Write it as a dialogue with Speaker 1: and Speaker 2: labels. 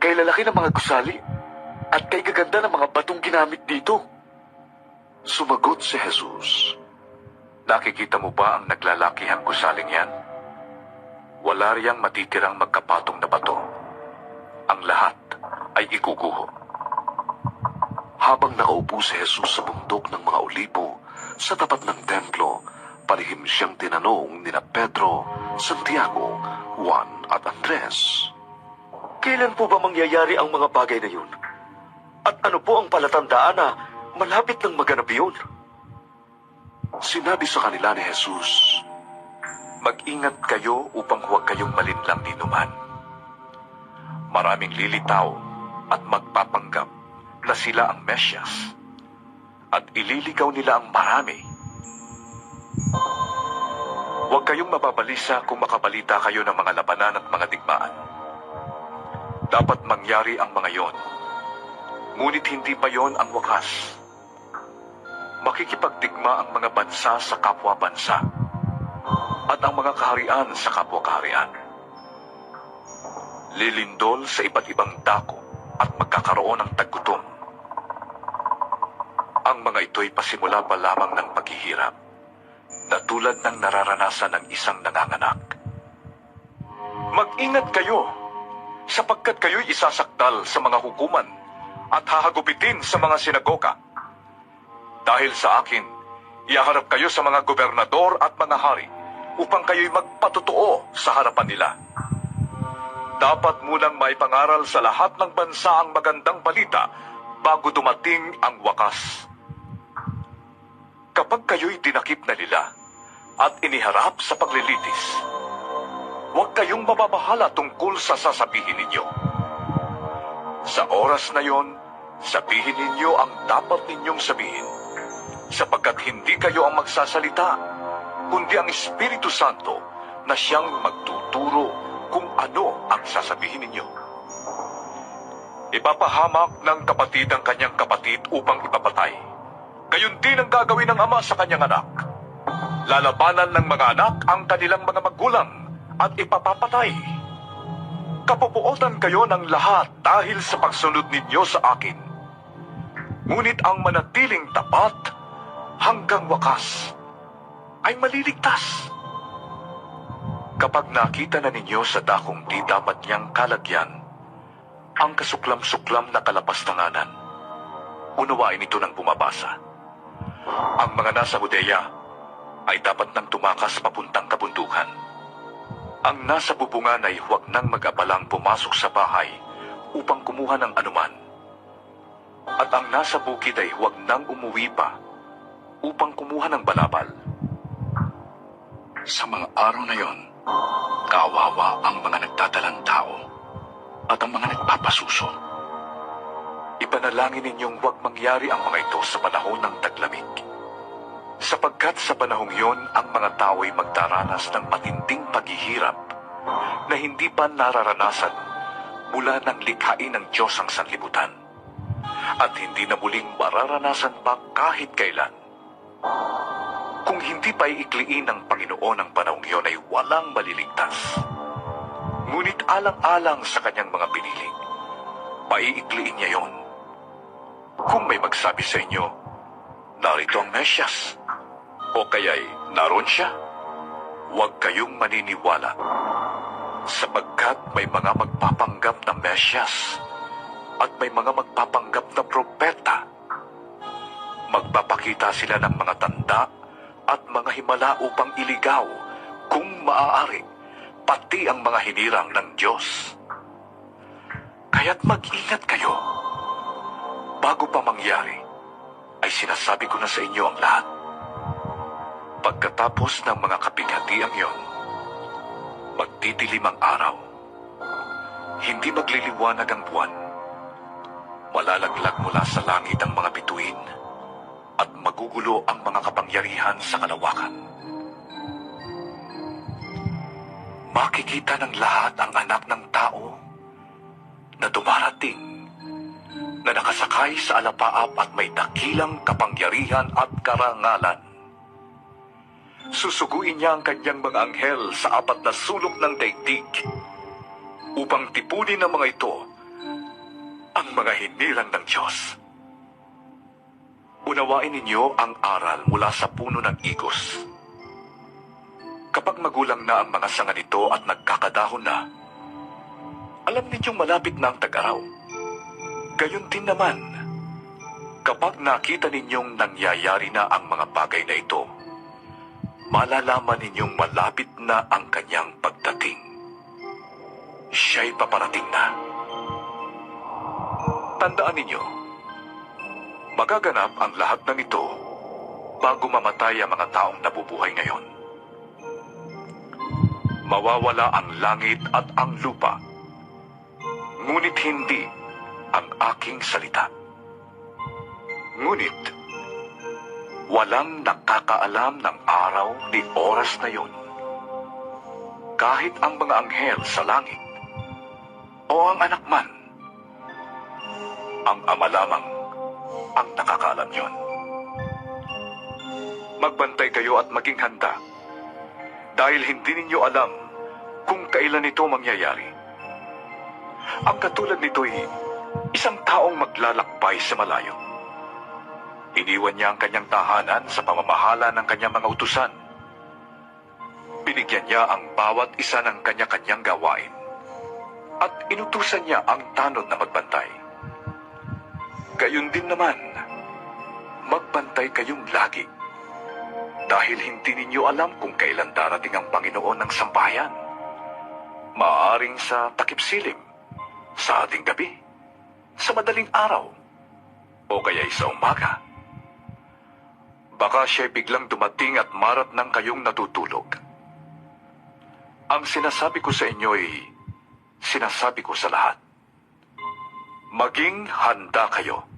Speaker 1: kay lalaki ng mga gusali, at kay gaganda ng mga batong ginamit dito.
Speaker 2: Sumagot si Jesus, nakikita mo ba ang naglalakihang gusaling yan? Wala riyang matitirang magkapatong na bato. Ang lahat ay iguguho. Habang nakaupo si Jesus sa bundok ng mga Olibo sa tapat ng templo, palihim siyang tinanong nina Pedro, Santiago, Juan at Andres.
Speaker 1: Kailan po ba mangyayari ang mga bagay na yun? At ano po ang palatandaan na malapit ng maganap yun?
Speaker 2: Sinabi sa kanila ni Jesus, mag-ingat kayo upang huwag kayong malinlang ninuman. Maraming lilitaw at magpapanggap na sila ang Mesyas, at ililigaw nila ang marami. Huwag kayong mababalisa kung makabalita kayo ng mga labanan at mga digmaan. Dapat mangyari ang mga yon, ngunit hindi pa yon ang wakas. Makikipagdigma ang mga bansa sa kapwa-bansa, at ang mga kaharian sa kapwa-kaharian. Lilindol sa iba't ibang dako at magkakaroon ng taggutom. Ang mga ito'y pasimula pa lamang ng paghihirap, na tulad ng nararanasan ng isang nanganganak. Mag-ingat kayo, sapagkat kayo'y isasakdal sa mga hukuman at hahagupitin sa mga sinagoga. Dahil sa akin, ihaharap kayo sa mga gobernador at mga hari upang kayo'y magpatotoo sa harapan nila. Dapat munang maipangaral sa lahat ng bansa ang magandang balita bago dumating ang wakas. Kapag kayo'y dinakip na nila at iniharap sa paglilitis, huwag kayong mababahala tungkol sa sasabihin ninyo. Sa oras na yon, sabihin ninyo ang dapat ninyong sabihin, sapagkat hindi kayo ang magsasalita, kundi ang Espiritu Santo na siyang magtuturo kung ano ang sasabihin ninyo. Ipapahamak ng kapatid ang kanyang kapatid upang ipapatay. Gayon din ang gagawin ng ama sa kanyang anak. Lalabanan ng mga anak ang kanilang mga magulang at ipapapatay. Kapupuotan kayo ng lahat dahil sa pagsunod ninyo sa akin. Ngunit ang manatiling tapat hanggang wakas ay maliligtas. Kapag nakita na ninyo sa dakong di dapat niyang kalagyan ang kasuklam-suklam na kalapastanganan, unawain ito ng bumabasa. Ang mga nasa Judea ay dapat nang tumakas papuntang kabundukan. Ang nasa bubungan ay huwag nang mag-abalang pumasok sa bahay upang kumuha ng anuman. At ang nasa bukid ay huwag nang umuwi pa upang kumuha ng balabal. Sa mga araw na yon, kawawa ang mga nagdadalang tao at ang mga nagpapasuso. Ipanalangin ninyong huwag mangyari ang mga ito sa panahon ng taglamig. Sapagkat sa panahong yon, ang mga tao ay magdaranas ng matinding paghihirap na hindi pa nararanasan mula ng likhain ng Diyos ang sanlibutan, at hindi na muling mararanasan pa kahit kailan. Kung hindi pa iikliin ng Panginoon ang panahong yon, ay walang maliligtas. Ngunit alang-alang sa kanyang mga pinili, paiikliin niya yon. Kung may magsabi sa inyo, narito ang Mesyas, o kaya'y naroon siya, huwag kayong maniniwala, sapagkat may mga magpapanggap na Mesyas at may mga magpapanggap na propeta. Magpapakita sila ng mga tanda at mga himala upang iligaw, kung maaari, pati ang mga hinirang ng Diyos. Kaya't mag-ingat kayo. Bago pa mangyari, ay sinasabi ko na sa inyo ang lahat. Pagkatapos ng mga kapighatiang yon, magdidilim ang araw. Hindi magliliwanag ang buwan. Malalaglag mula sa langit ang mga bituin at magugulo ang mga kapangyarihan sa kalawakan. Makikita ng lahat ang anak ng tao na dumarating, na nakasakay sa alapaap at may dakilang kapangyarihan at karangalan. Susuguin niya ang kanyang mga anghel sa 4 na sulok ng daigdig upang tipunin ang mga ito ang mga hinirang ng Diyos. Unawain ninyo ang aral mula sa puno ng igos. Kapag magulang na ang mga sanga nito at nagkakadahon na, alam ninyong malapit na ang tag-araw. Gayon din naman, kapag nakita ninyong nangyayari na ang mga bagay na ito, malalaman ninyong malapit na ang kanyang pagdating. Siya'y paparating na. Tandaan ninyo, magaganap ang lahat ng ito bago mamatay ang mga taong nabubuhay ngayon. Mawawala ang langit at ang lupa, ngunit hindi ang aking salita. Ngunit, walang nakakaalam ng araw ni oras na yon. Kahit ang mga anghel sa langit o ang anak man, ang Ama lamang ang nakakaalam yon. Magbantay kayo at maging handa dahil hindi ninyo alam kung kailan ito mangyayari. Ang katulad nito'y isang taong maglalakbay sa malayo. Iniwan niya ang kanyang tahanan sa pamamahala ng kanyang mga utusan. Binigyan niya ang bawat isa ng kanya-kanyang gawain at inutusan niya ang tanod na magbantay. Gayon din naman, magbantay kayong lagi dahil hindi ninyo alam kung kailan darating ang Panginoon ng sambahayan. Maaaring sa takip-silim, sa ating gabi, sa madaling araw, o kaya'y sa umaga. Baka siya'y biglang dumating at marat ng kayong natutulog. Ang sinasabi ko sa inyo'y sinasabi ko sa lahat. Maging handa kayo.